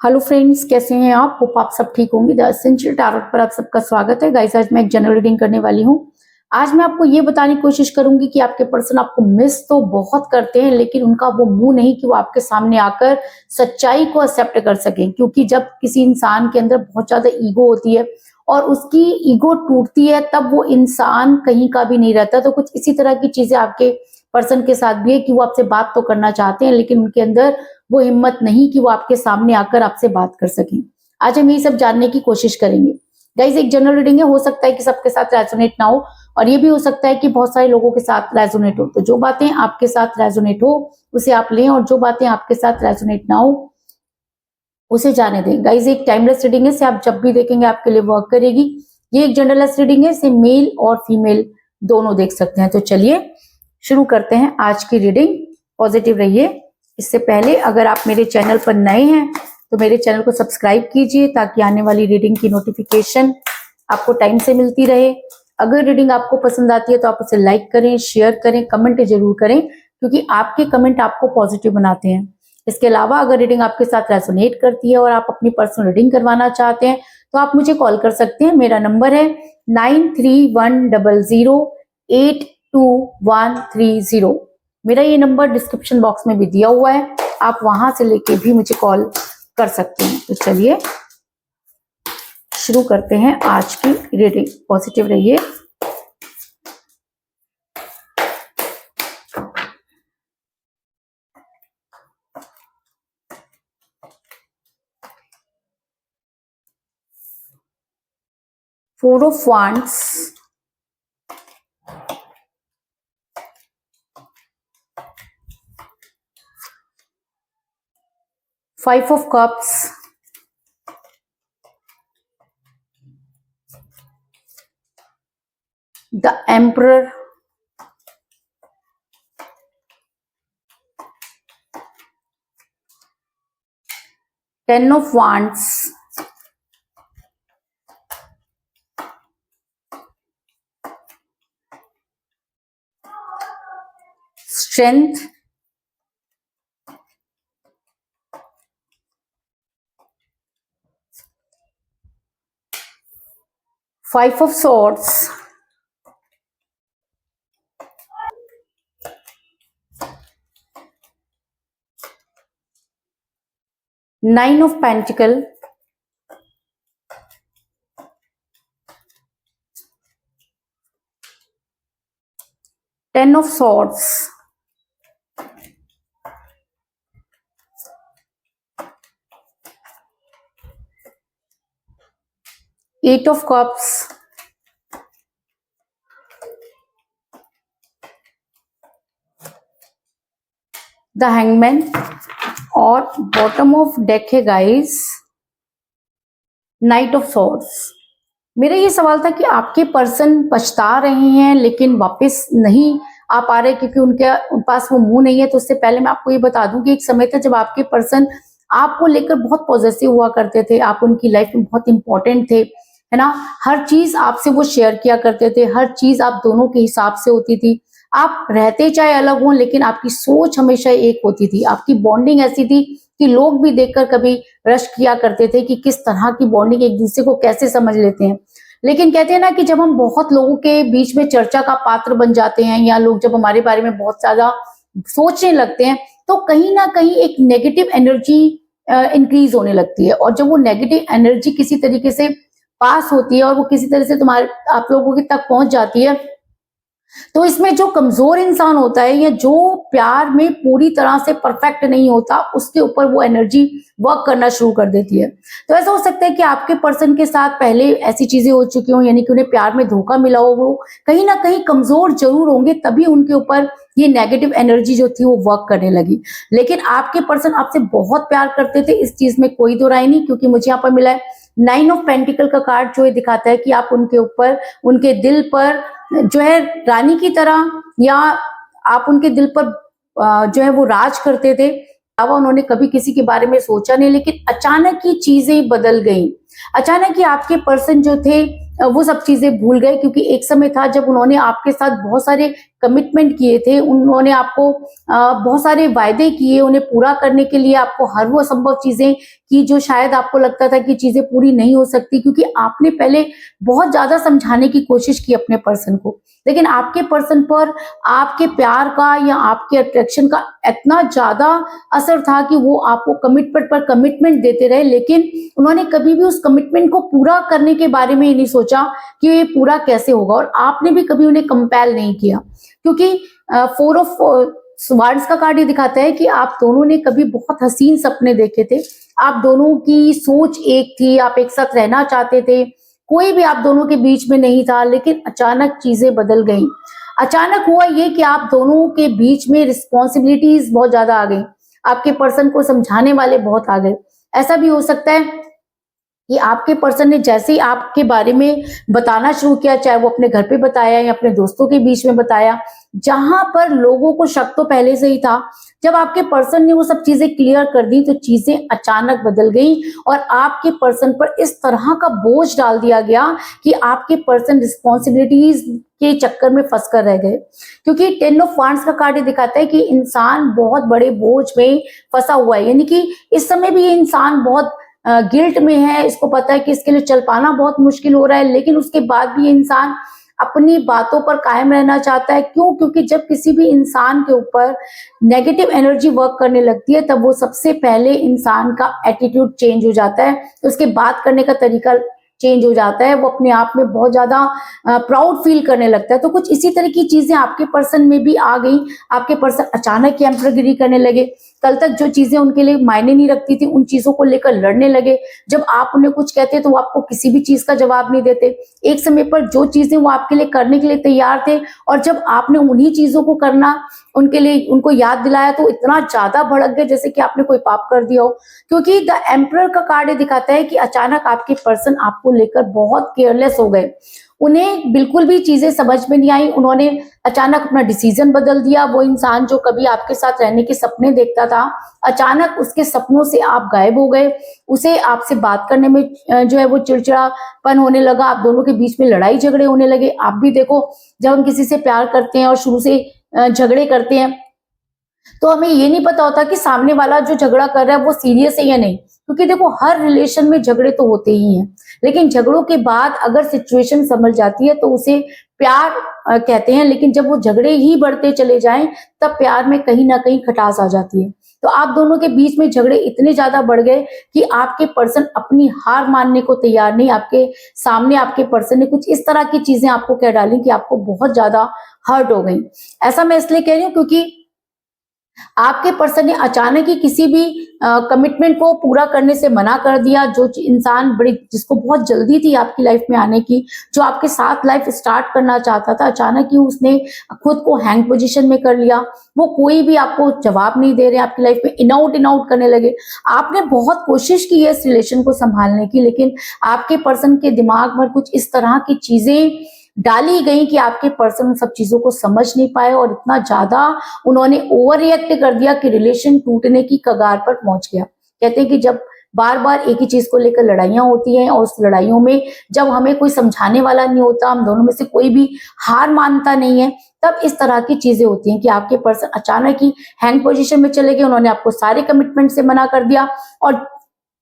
Hello friends, कैसे हैं आप? होप आप सब ठीक होंगे। द एसेंशियल टैरोट पर आप सबका स्वागत है। गाइस, आज मैं एक जनरल रीडिंग करने वाली हूँ। आज मैं आपको ये बताने की कोशिश करूंगी कि आपके पर्सन आपको मिस तो बहुत करते हैं, लेकिन उनका वो मुंह नहीं कि वो आपके सामने आकर सच्चाई को एक्सेप्ट कर सकें। क्योंकि जब किसी इंसान के अंदर बहुत ज्यादा ईगो होती है और उसकी ईगो टूटती है, तब वो इंसान कहीं का भी नहीं रहता। तो कुछ इसी तरह की चीजें आपके पर्सन के साथ भी है कि वो आपसे बात तो करना चाहते हैं, लेकिन उनके अंदर वो हिम्मत नहीं कि वो आपके सामने आकर आपसे बात कर सकें। आज हम ये सब जानने की कोशिश करेंगे। गाइस, एक जनरल रीडिंग है, हो सकता है कि सबके साथ रेजोनेट ना हो, और ये भी हो सकता है कि बहुत सारे लोगों के साथ रेजोनेट हो। तो जो बातें आपके साथ रेजोनेट हो उसे आप लें, और जो बातें आपके साथ रेजोनेट ना हो उसे जाने दें। गाइस, एक टाइमलेस रीडिंग है, इसे आप जब भी देखेंगे आपके लिए वर्क करेगी। ये एक जनरलेस रीडिंग है, इसे मेल और फीमेल दोनों देख सकते हैं। तो चलिए शुरू करते हैं आज की रीडिंग। पॉजिटिव रहिए। इससे पहले अगर आप मेरे चैनल पर नए हैं तो मेरे चैनल को सब्सक्राइब कीजिए, ताकि आने वाली रीडिंग की नोटिफिकेशन आपको टाइम से मिलती रहे। अगर रीडिंग आपको पसंद आती है तो आप उसे लाइक करें, शेयर करें, कमेंट जरूर करें, क्योंकि आपके कमेंट आपको पॉजिटिव बनाते हैं। इसके अलावा अगर रीडिंग आपके साथ रेजोनेट करती है और आप अपनी पर्सनल रीडिंग करवाना चाहते हैं तो आप मुझे कॉल कर सकते हैं। मेरा नंबर है 9310082130। मेरा ये नंबर डिस्क्रिप्शन बॉक्स में भी दिया हुआ है, आप वहां से लेके भी मुझे कॉल कर सकते हैं। तो चलिए शुरू करते हैं आज की रीडिंग। पॉजिटिव रहिए। Four of wands, 5 of cups, the emperor, Ten of wands, strength, Five of swords, Nine of pentacle, Ten of swords, Eight of cups, the hangman, और बॉटम ऑफ डेक है गाइस नाइट ऑफ सॉर्ड्स। मेरा ये सवाल था कि आपके person पछता रहे हैं लेकिन वापस नहीं आ पा रहे क्योंकि उनके पास वो मुंह नहीं है। तो उससे पहले मैं आपको ये बता दूं कि एक समय था जब आपके पर्सन आपको लेकर बहुत पॉजिटिव हुआ करते थे, आप उनकी लाइफ में बहुत इंपॉर्टेंट थे, है ना। हर चीज आपसे वो शेयर किया करते थे, हर चीज आप दोनों के हिसाब से होती थी। आप रहते चाहे अलग हों, लेकिन आपकी सोच हमेशा एक होती थी। आपकी बॉन्डिंग ऐसी थी कि लोग भी देखकर कभी रश किया करते थे कि किस तरह की बॉन्डिंग, एक दूसरे को कैसे समझ लेते हैं। लेकिन कहते हैं ना कि जब हम बहुत लोगों के बीच में चर्चा का पात्र बन जाते हैं, या लोग जब हमारे बारे में बहुत ज्यादा सोचने लगते हैं, तो कहीं ना कहीं एक नेगेटिव एनर्जी इंक्रीज होने लगती है। और जब वो नेगेटिव एनर्जी किसी तरीके से पास होती है और वो किसी तरह से तुम्हारे आप लोगों के तक पहुंच जाती है, तो इसमें जो कमजोर इंसान होता है या जो प्यार में पूरी तरह से परफेक्ट नहीं होता, उसके ऊपर वो एनर्जी वर्क करना शुरू कर देती है। तो ऐसा हो सकता है कि आपके पर्सन के साथ पहले ऐसी चीजें हो चुकी हो, यानी कि उन्हें प्यार में धोखा मिला हो, वो कहीं ना कहीं कमजोर जरूर होंगे, तभी उनके ऊपर ये नेगेटिव एनर्जी जो थी वो वर्क करने लगी। लेकिन आपके पर्सन आपसे बहुत प्यार करते थे, इस चीज में कोई दो राय नहीं, क्योंकि मुझे यहाँ पर मिला है नाइन ऑफ पेंटिकल का कार्ड, जो ये दिखाता है कि आप उनके ऊपर, उनके दिल पर जो है रानी की तरह, या आप उनके दिल पर जो है वो राज करते थे। उन्होंने कभी किसी के बारे में सोचा नहीं, लेकिन अचानक ही चीजें बदल गई। अचानक ही आपके पर्सन जो थे वो सब चीजें भूल गए, क्योंकि एक समय था जब उन्होंने आपके साथ बहुत सारे कमिटमेंट किए थे, उन्होंने आपको बहुत सारे वायदे किए, उन्हें पूरा करने के लिए आपको हर वो संभव चीजें की जो शायद आपको लगता था कि चीजें पूरी नहीं हो सकती, क्योंकि आपने पहले बहुत ज्यादा समझाने की कोशिश की अपने पर्सन को। लेकिन आपके पर्सन पर आपके प्यार का या आपके अट्रैक्शन का इतना ज्यादा असर था कि वो आपको कमिटमेंट पर कमिटमेंट देते रहे, लेकिन उन्होंने कभी भी उस कमिटमेंट को पूरा करने के बारे में ही नहीं सोचा कि ये पूरा कैसे होगा, और आपने भी कभी उन्हें कंपेल नहीं किया, क्योंकि 4 ऑफ स्वार्ड्स का कार्ड ये दिखाता है कि आप दोनों ने कभी बहुत हसीन सपने देखे थे, आप दोनों की सोच एक थी, आप एक साथ रहना चाहते थे, कोई भी आप दोनों के बीच में नहीं था, लेकिन अचानक चीजें बदल गईं। अचानक हुआ ये कि आप दोनों के बीच में रिस्पॉन्सिबिलिटीज बहुत ज्यादा आ गई, आपके पर्सन को समझाने वाले बहुत आ गए। ऐसा भी हो सकता है कि आपके पर्सन ने जैसे ही आपके बारे में बताना शुरू किया, चाहे वो अपने घर पे बताया या अपने दोस्तों के बीच में बताया, जहां पर लोगों को शक तो पहले से ही था, जब आपके पर्सन ने वो सब चीजें क्लियर कर दी तो चीजें अचानक बदल गई और आपके पर्सन पर इस तरह का बोझ डाल दिया गया कि आपके पर्सन रिस्पॉन्सिबिलिटीज के चक्कर में फंस कर रह गए। क्योंकि 10 ऑफ वांड्स का कार्ड ये दिखाता है कि इंसान बहुत बड़े बोझ में फंसा हुआ है, यानी कि इस समय भी ये इंसान बहुत गिल्ट में है, इसको पता है कि इसके लिए चल पाना बहुत मुश्किल हो रहा है, लेकिन उसके बाद भी ये इंसान अपनी बातों पर कायम रहना चाहता है। क्यों? क्योंकि जब किसी भी इंसान के ऊपर नेगेटिव एनर्जी वर्क करने लगती है, तब वो सबसे पहले इंसान का एटीट्यूड चेंज हो जाता है, उसके बात करने का तरीका चेंज हो जाता है, वो अपने आप में बहुत ज्यादा प्राउड फील करने लगता है। तो कुछ इसी तरह की चीजें आपके पर्सन में भी आ गई, आपके पर्सन अचानक ही एम्परगिरी करने लगे, कल तक जो चीजें उनके लिए मायने नहीं रखती थी उन चीजों को लेकर लड़ने लगे, जब आप उन्हें कुछ कहते तो वो आपको किसी भी चीज का जवाब नहीं देते, एक समय पर जो चीजें वो आपके लिए करने के लिए तैयार थे और जब आपने उन्हीं चीजों को करना उनके लिए उनको याद दिलाया तो इतना ज्यादा भड़क गए जैसे कि आपने कोई पाप कर दिया हो। क्योंकि द एम्परर का कार्ड ये दिखाता है कि अचानक आपके पर्सन आपको लेकर बहुत केयरलेस हो गए, उन्हें बिल्कुल भी चीजें समझ में नहीं आई, उन्होंने अचानक अपना डिसीजन बदल दिया। वो इंसान जो कभी आपके साथ रहने के सपने देखता था, अचानक उसके सपनों से आप गायब हो गए, उसे आपसे बात करने में जो है वो चिड़चिड़ापन होने लगा, आप दोनों के बीच में लड़ाई झगड़े होने लगे। आप भी देखो, जब हम किसी से प्यार करते हैं और शुरू से झगड़े करते हैं तो हमें ये नहीं पता होता कि सामने वाला जो झगड़ा कर रहा है वो सीरियस है या नहीं, क्योंकि देखो हर रिलेशन में झगड़े तो होते ही हैं, लेकिन झगड़ों के बाद अगर सिचुएशन समझ जाती है तो उसे प्यार कहते हैं, लेकिन जब वो झगड़े ही बढ़ते चले जाएं तब प्यार में कहीं ना कहीं खटास आ जाती है। तो आप दोनों के बीच में झगड़े इतने ज्यादा बढ़ गए कि आपके पर्सन अपनी हार मानने को तैयार नहीं, आपके सामने आपके पर्सन ने कुछ इस तरह की चीजें आपको कह डाली कि आपको बहुत ज्यादा हर्ट हो गई। ऐसा मैं इसलिए कह रही हूँ क्योंकि आपके पर्सन ने अचानक ही किसी भी कमिटमेंट को पूरा करने से मना कर दिया। जो इंसान बड़ी जिसको बहुत जल्दी थी आपकी लाइफ में आने की, जो आपके साथ लाइफ स्टार्ट करना चाहता था, अचानक ही उसने खुद को हैंग पोजीशन में कर लिया। वो कोई भी आपको जवाब नहीं दे रहे, आपकी लाइफ में इन आउट करने लगे। आपने बहुत कोशिश की है इस रिलेशन को संभालने की, लेकिन आपके पर्सन के दिमाग में कुछ इस तरह की चीजें डाली गई कि आपके पर्सन उन सब चीजों को समझ नहीं पाए और इतना ज्यादा उन्होंने ओवर रिएक्ट कर दिया कि रिलेशन टूटने की कगार पर पहुंच गया। कहते हैं कि जब बार बार एक ही चीज को लेकर लड़ाइयां होती हैं और उस लड़ाइयों में जब हमें कोई समझाने वाला नहीं होता, हम दोनों में से कोई भी हार मानता नहीं है, तब इस तरह की चीजें होती हैं कि आपके पर्सन अचानक ही हैंग पोजीशन में चले गए। उन्होंने आपको सारे कमिटमेंट से मना कर दिया और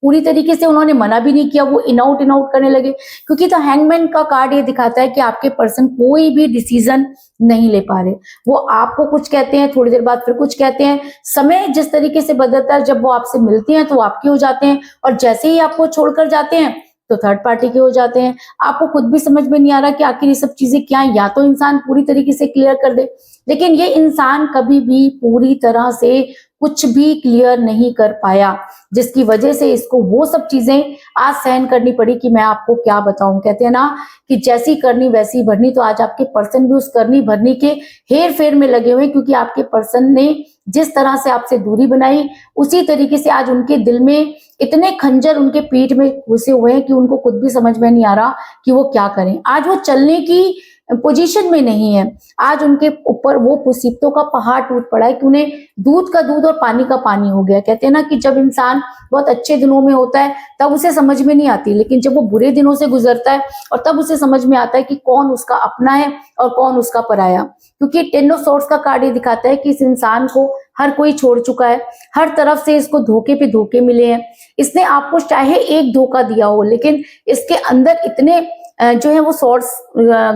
पूरी तरीके से उन्होंने मना भी नहीं किया, वो इन आउट करने लगे। क्योंकि तो हैंगमैन का कार्ड ये दिखाता है कि आपके पर्सन कोई भी डिसीजन नहीं ले पा रहे, वो आपको कुछ कहते हैं, थोड़ी देर बाद फिर कुछ कहते हैं। समय जिस तरीके से बदलता है, जब वो आपसे मिलते हैं तो वो आपके हो जाते हैं और जैसे ही आपको छोड़कर जाते हैं तो थर्ड पार्टी के हो जाते हैं। आपको खुद भी समझ में नहीं आ रहा कि आखिर ये सब चीजें क्या है। या तो इंसान पूरी तरीके से क्लियर कर दे, लेकिन ये इंसान कभी भी पूरी तरह से कुछ भी क्लियर नहीं कर पाया, जिसकी वजह से इसको वो सब चीजें आज सहन करनी पड़ी कि मैं आपको क्या बताऊं। कहते हैं ना कि जैसी करनी वैसी भरनी, तो आज आपके पर्सन भी उस करनी भरनी के हेर फेर में लगे हुए, क्योंकि आपके पर्सन ने जिस तरह से आपसे दूरी बनाई उसी तरीके से आज उनके दिल में इतने खंजर उनके पीठ में घुसे हुए हैं कि उनको खुद भी समझ में नहीं आ रहा कि वो क्या करें। आज वो चलने की पोजीशन में नहीं है। आज उनके ऊपर वो मुसीबतों का पहाड़ टूट पड़ा है कि उन्हें दूध का दूध और पानी का पानी हो गया। कहते हैं ना कि जब इंसान बहुत अच्छे दिनों में होता है तब उसे समझ में नहीं आती, लेकिन जब वो बुरे दिनों से गुजरता है और तब उसे समझ में आता है कि कौन उसका अपना है और कौन उसका पराया। क्योंकि टेन ऑफ सॉर्ड्स का कार्ड ये दिखाता है कि इस इंसान को हर कोई छोड़ चुका है, हर तरफ से इसको धोखे पे धोखे मिले हैं। इसने आपको चाहे एक धोखा दिया हो, लेकिन इसके अंदर इतने जो है वो सॉर्ड्स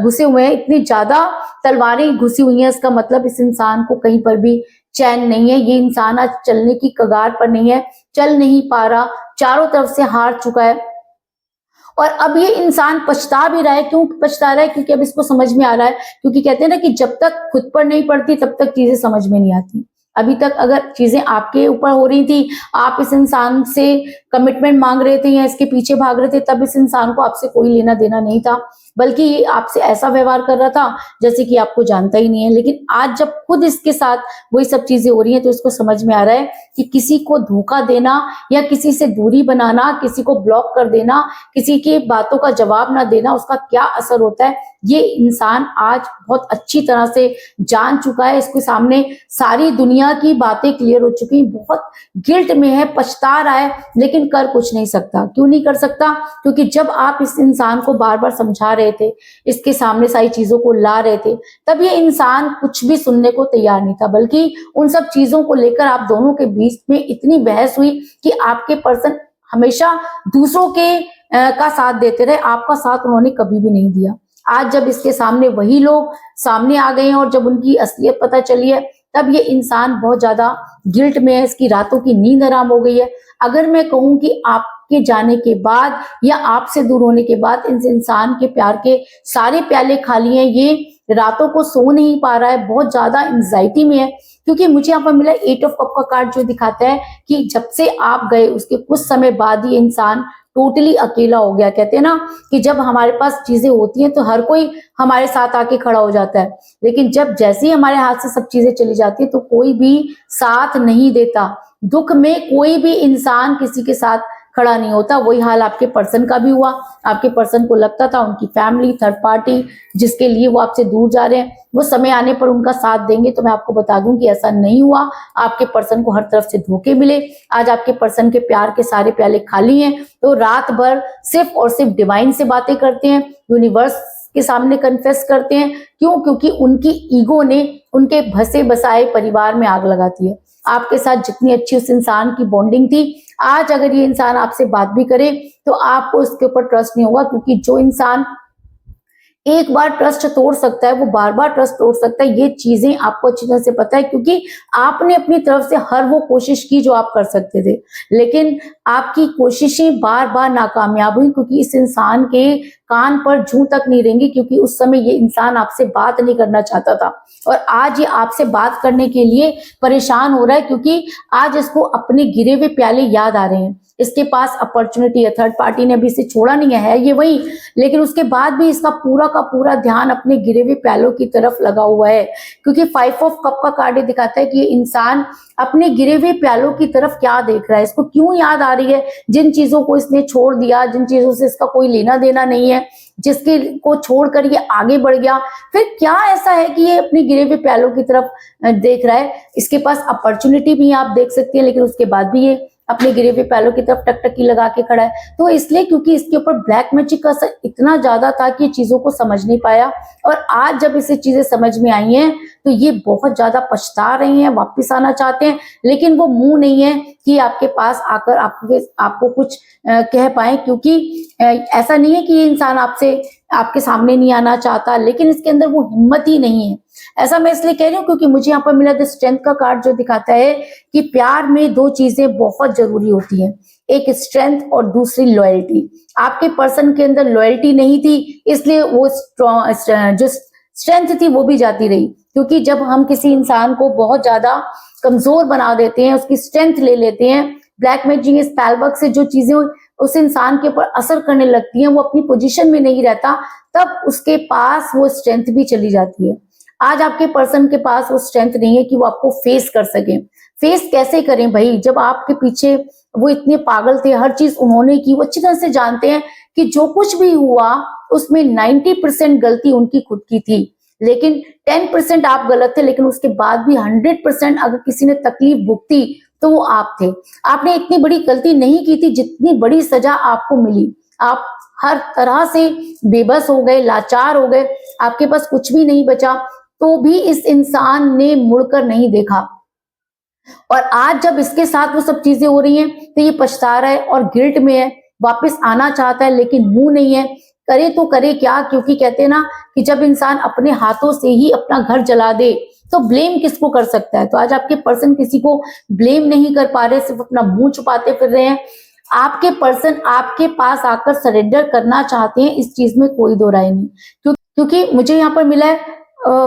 घुसे हुए हैं, इतनी ज्यादा तलवारें घुसी हुई हैं। इसका मतलब इस इंसान को कहीं पर भी चैन नहीं है। ये इंसान आज चलने की कगार पर नहीं है, चल नहीं पा रहा, चारों तरफ से हार चुका है। और अब ये इंसान पछता भी रहा है। क्यों पछता रहा है? क्योंकि अब इसको समझ में आ रहा है, क्योंकि कहते हैं ना कि जब तक खुद पर नहीं पड़ती तब तक चीजें समझ में नहीं आती। अभी तक अगर चीजें आपके ऊपर हो रही थी, आप इस इंसान से कमिटमेंट मांग रहे थे या इसके पीछे भाग रहे थे, तब इस इंसान को आपसे कोई लेना देना नहीं था, बल्कि ये आपसे ऐसा व्यवहार कर रहा था जैसे कि आपको जानता ही नहीं है। लेकिन आज जब खुद इसके साथ वही सब चीजें हो रही हैं तो इसको समझ में आ रहा है कि किसी को धोखा देना या किसी से दूरी बनाना, किसी को ब्लॉक कर देना, किसी की बातों का जवाब ना देना, उसका क्या असर होता है ये इंसान आज बहुत अच्छी तरह से जान चुका है। इसके सामने सारी दुनिया की बातें क्लियर हो चुकी, बहुत गिल्ट में है, पछता रहा है, लेकिन कर कुछ नहीं सकता। क्यों नहीं कर सकता? क्योंकि जब आप इस इंसान को बार बार समझा रहे थे, इसके सामने सारी चीजों को ला रहे थे, तब ये इंसान कुछ भी सुनने को तैयार नहीं था, बल्कि उन सब चीजों को लेकर आप दोनों के बीच में इतनी बहस हुई कि आपके पर्सन हमेशा दूसरों के का साथ देते रहे, आपका साथ उन्होंने कभी भी नहीं दिया। आज जब इसके सामने वही लोग सामने आ गए हैं और जब उनकी असलियत पता चली है, तब ये इंसान बहुत ज्यादा गिल्ट में है, इसकी रातों की नींद हराम हो गई है। अगर मैं कहूं कि आपके जाने के बाद या आपसे दूर होने के बाद इस इंसान के प्यार के सारे प्याले खाली हैं, ये रातों को सो नहीं पा रहा है, बहुत ज्यादा एंजाइटी में है। क्योंकि मुझे यहाँ पर मिला 8 ऑफ कप का कार्ड जो दिखाता है कि जब से आप गए उसके कुछ समय बाद ही इंसान टोटली अकेला हो गया। कहते हैं ना कि जब हमारे पास चीजें होती हैं तो हर कोई हमारे साथ आके खड़ा हो जाता है, लेकिन जब जैसे ही हमारे हाथ से सब चीजें चली जाती है तो कोई भी साथ नहीं देता। दुख में कोई भी इंसान किसी के साथ खड़ा नहीं होता। वही हाल आपके पर्सन का भी हुआ। आपके पर्सन को लगता था उनकी फैमिली, थर्ड पार्टी जिसके लिए वो आपसे दूर जा रहे हैं, वो समय आने पर उनका साथ देंगे। तो मैं आपको बता दूं कि ऐसा नहीं हुआ। आपके पर्सन को हर तरफ से धोखे मिले। आज आपके पर्सन के प्यार के सारे प्याले खाली हैं, तो रात भर सिर्फ और सिर्फ डिवाइन से बातें करते हैं, यूनिवर्स के सामने कन्फेस करते हैं। क्यों? क्योंकि उनकी ईगो ने उनके भसे बसाए परिवार में आग लगाती है। आपके साथ जितनी अच्छी उस इंसान की बॉन्डिंग थी, आज अगर ये इंसान आपसे बात भी करे तो आपको इसके ऊपर ट्रस्ट नहीं होगा। क्योंकि जो इंसान एक बार ट्रस्ट तोड़ सकता है वो बार बार ट्रस्ट तोड़ सकता है, ये चीजें आपको अच्छी तरह से पता है। क्योंकि आपने अपनी तरफ से हर वो कोशिश की जो आप कर सकते थे, लेकिन आपकी कोशिशें बार बार नाकामयाब हुई। क्योंकि इस इंसान के कान पर जूं तक नहीं रहेंगी, क्योंकि उस समय ये इंसान आपसे बात नहीं करना चाहता था और आज ये आपसे बात करने के लिए परेशान हो रहा है। क्योंकि आज इसको अपने गिरे हुए प्याले याद आ रहे हैं। इसके पास अपॉर्चुनिटी है, थर्ड पार्टी ने अभी इसे छोड़ा नहीं है ये वही, लेकिन उसके बाद भी इसका पूरा का पूरा ध्यान अपने गिरे हुए प्यालों की तरफ लगा हुआ है। क्योंकि 5 ऑफ कप का कार्ड दिखाता है कि ये इंसान अपने गिरे हुए प्यालों की तरफ क्या देख रहा है, इसको क्यों याद आ रही है, जिन चीजों को इसने छोड़ दिया, जिन चीजों से इसका कोई लेना देना नहीं है, जिसके को छोड़कर ये आगे बढ़ गया, फिर क्या ऐसा है कि ये अपने गिरे हुए प्यालों की तरफ देख रहा है। इसके पास अपॉर्चुनिटी भी आप देख सकते हैं, लेकिन उसके बाद भी ये अपने गिरे हुए पैलों की तरफ टकटकी लगा के खड़ा है। तो इसलिए क्योंकि इसके ऊपर ब्लैक मैजिक का असर इतना ज्यादा था कि ये चीजों को समझ नहीं पाया। और आज जब इसे चीजें समझ में आई हैं तो ये बहुत ज्यादा पछता रहे हैं, वापस आना चाहते हैं, लेकिन वो मुंह नहीं है कि आपके पास आकर आपको कुछ कह पाए। क्योंकि ऐसा नहीं है कि ये इंसान आपके सामने नहीं आना चाहता, लेकिन इसके अंदर वो हिम्मत ही नहीं है। ऐसा मैं इसलिए कह रही हूँ क्योंकि मुझे यहाँ पर मिला द स्ट्रेंथ का कार्ड जो दिखाता है कि प्यार में 2 चीजें बहुत जरूरी होती हैं, एक स्ट्रेंथ और दूसरी लॉयल्टी। आपके पर्सन के अंदर लॉयल्टी नहीं थी, इसलिए वो जो स्ट्रेंथ थी वो भी जाती रही। क्योंकि जब हम किसी इंसान को बहुत ज्यादा कमजोर बना देते हैं, उसकी स्ट्रेंथ ले लेते हैं, ब्लैक मैजिक स्पेल वर्क से जो चीजें उस इंसान के ऊपर असर करने लगती हैं, वो अपनी पोजीशन में नहीं रहता, तब उसके पास वो स्ट्रेंथ भी चली जाती है। आज आपके पर्सन के पास वो स्ट्रेंथ नहीं है कि वो आपको फेस कर सके। फेस कैसे करें भाई, जब आपके पीछे वो इतने पागल थे, हर चीज उन्होंने की, वो अच्छी तरह से जानते हैं कि जो कुछ भी हुआ उसमें 90% गलती उनकी खुद की थी, लेकिन 10% आप गलत थे, लेकिन उसके बाद भी 100% अगर किसी ने तकलीफ भुगती तो वो आप थे। आपने इतनी बड़ी गलती नहीं की थी जितनी बड़ी सजा आपको मिली। आप हर तरह से बेबस हो गए, लाचार हो गए, आपके पास कुछ भी नहीं बचा, तो भी इस इंसान ने मुड़कर नहीं देखा। और आज जब इसके साथ वो सब चीजें हो रही हैं तो ये पछता रहा है और गिल्ट में है, वापस आना चाहता है लेकिन मुंह नहीं है, करे तो करे क्या, क्योंकि कहते हैं ना कि जब इंसान अपने हाथों से ही अपना घर जला दे तो ब्लेम किसको कर सकता है। तो आज आपके पर्सन किसी को ब्लेम नहीं कर पा रहे, सिर्फ अपना मुंह छुपाते फिर रहे हैं। आपके पर्सन आपके पास आकर सरेंडर करना चाहते हैं, इस चीज में कोई दो राय नहीं। क्योंकि मुझे यहाँ पर मिला है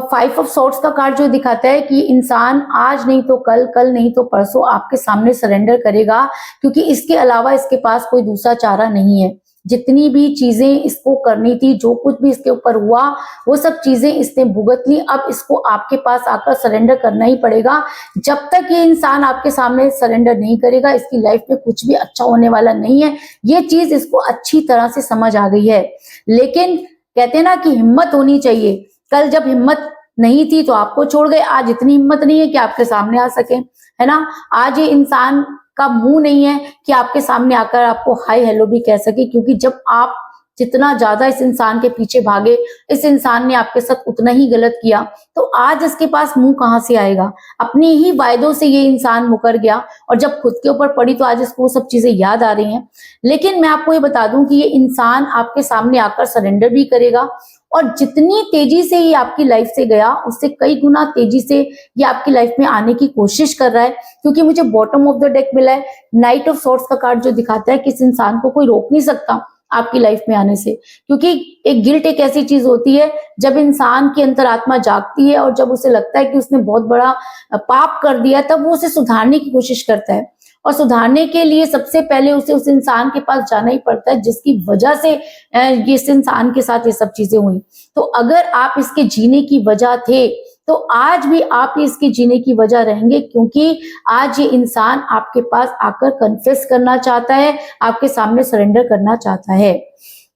5 ऑफ सॉर्ड्स का कार्ड, जो दिखाता है कि इंसान आज नहीं तो कल, कल नहीं तो परसों आपके सामने सरेंडर करेगा, क्योंकि इसके अलावा इसके पास कोई दूसरा चारा नहीं है। जितनी भी चीजें इसको करनी थी, जो कुछ भी इसके ऊपर हुआ, वो सब चीजें इसने भुगत ली। अब इसको आपके पास आकर सरेंडर करना ही पड़ेगा। जब तक ये इंसान आपके सामने सरेंडर नहीं करेगा, इसकी लाइफ में कुछ भी अच्छा होने वाला नहीं है। ये चीज इसको अच्छी तरह से समझ आ गई है, लेकिन कहते हैं ना कि हिम्मत होनी चाहिए। कल जब हिम्मत नहीं थी तो आपको छोड़ गए, आज इतनी हिम्मत नहीं है कि आपके सामने आ सके, है ना। आज ये इंसान का मुंह नहीं है कि आपके सामने आकर आपको हाय हेलो भी कह सके, क्योंकि जब आप जितना ज्यादा इस इंसान के पीछे भागे, इस इंसान ने आपके साथ उतना ही गलत किया, तो आज इसके पास मुंह कहां से आएगा। अपने ही वायदों से ये इंसान मुकर गया और जब खुद के ऊपर पड़ी तो आज इसको वो सब चीजें याद आ रही हैं। लेकिन मैं आपको ये बता दूं कि ये इंसान आपके सामने आकर सरेंडर भी करेगा, और जितनी तेजी से ये आपकी लाइफ से गया उससे कई गुना तेजी से ये आपकी लाइफ में आने की कोशिश कर रहा है। क्योंकि मुझे बॉटम ऑफ द डेक मिला है नाइट ऑफ सॉर्ड्स का कार्ड, जो दिखाता है कि इस इंसान को कोई रोक नहीं सकता आपकी लाइफ में आने से। क्योंकि एक गिल्ट एक ऐसी चीज होती है जब इंसान की अंतरात्मा जागती है और जब उसे लगता है कि उसने बहुत बड़ा पाप कर दिया, तब वो उसे सुधारने की कोशिश करता है। और सुधारने के लिए सबसे पहले उसे उस इंसान के पास जाना ही पड़ता है जिसकी वजह से ये इस इंसान के साथ ये सब चीजें हुई। तो अगर आप इसके जीने की वजह थे तो आज भी आप इसके जीने की वजह रहेंगे, क्योंकि आज ये इंसान आपके पास आकर कन्फेस करना चाहता है, आपके सामने सरेंडर करना चाहता है।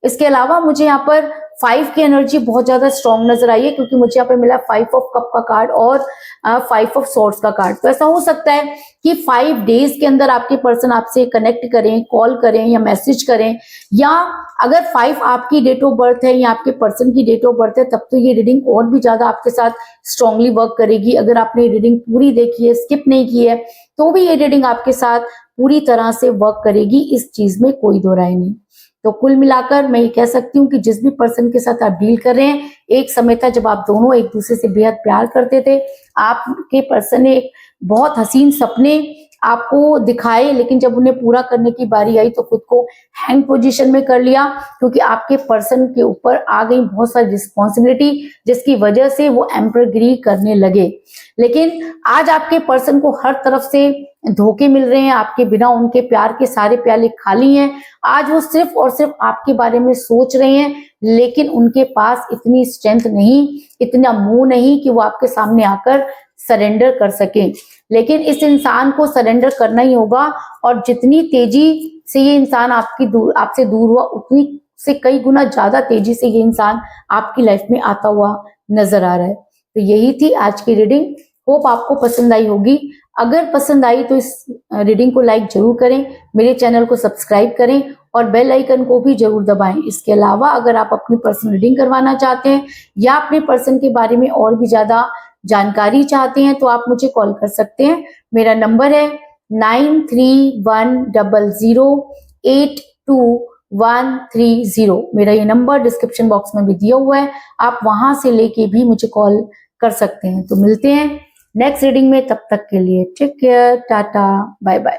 इसके अलावा मुझे यहाँ पर 5 की एनर्जी बहुत ज्यादा स्ट्रॉन्ग नजर आई है, क्योंकि मुझे यहाँ पे मिला 5 ऑफ कप का कार्ड और 5 ऑफ सॉर्ड्स का कार्ड। तो ऐसा हो सकता है कि 5 डेज के अंदर आपके पर्सन आपसे कनेक्ट करें, कॉल करें या मैसेज करें, या अगर 5 आपकी डेट ऑफ बर्थ है या आपके पर्सन की डेट ऑफ बर्थ है, तब तो ये रीडिंग और भी ज्यादा आपके साथ स्ट्रांगली वर्क करेगी। अगर आपने रीडिंग पूरी देखी है, स्किप नहीं की है, तो भी ये रीडिंग आपके साथ पूरी तरह से वर्क करेगी, इस चीज में कोई दो राय नहीं। तो कुल मिलाकर मैं ये कह सकती हूँ कि जिस भी पर्सन के साथ आप डील कर रहे हैं, एक समय था जब आप दोनों एक दूसरे से बेहद प्यार करते थे। आपके पर्सन ने बहुत हसीन सपने आपको दिखाए, लेकिन जब उन्हें पूरा करने की बारी आई तो खुद को हैंग पोजीशन में कर लिया, क्योंकि आपके पर्सन के ऊपर आ गई बहुत सारी रिस्पॉन्सिबिलिटी, जिसकी वजह से वो एम्परगिरी करने लगे। लेकिन आज आपके पर्सन को हर तरफ से धोखे मिल रहे हैं, आपके बिना उनके प्यार के सारे प्याले खाली हैं। आज वो सिर्फ और सिर्फ आपके बारे में सोच रहे हैं, लेकिन उनके पास इतनी स्ट्रेंथ नहीं, इतना मुंह नहीं कि वो आपके सामने आकर सरेंडर कर सके। लेकिन इस इंसान को सरेंडर करना ही होगा, और जितनी तेजी से ये इंसान आपसे दूर हुआ, उतनी से कई गुना ज्यादा तेजी से ये इंसान आपकी लाइफ में आता हुआ नजर आ रहा है। तो यही थी आज की रीडिंग। होप आपको पसंद आई होगी। अगर पसंद आई तो इस रीडिंग को लाइक जरूर करें, मेरे चैनल को सब्सक्राइब करें और बेल आइकन को भी जरूर दबाएं। इसके अलावा अगर आप अपनी पर्सनल रीडिंग करवाना चाहते हैं या अपने पर्सन के बारे में और भी ज्यादा जानकारी चाहते हैं तो आप मुझे कॉल कर सकते हैं। मेरा नंबर है 9310082130। मेरा ये नंबर डिस्क्रिप्शन बॉक्स में भी दिया हुआ है, आप वहां से लेके भी मुझे कॉल कर सकते हैं। तो मिलते हैं नेक्स्ट रीडिंग में, तब तक के लिए take care, tata, bye bye.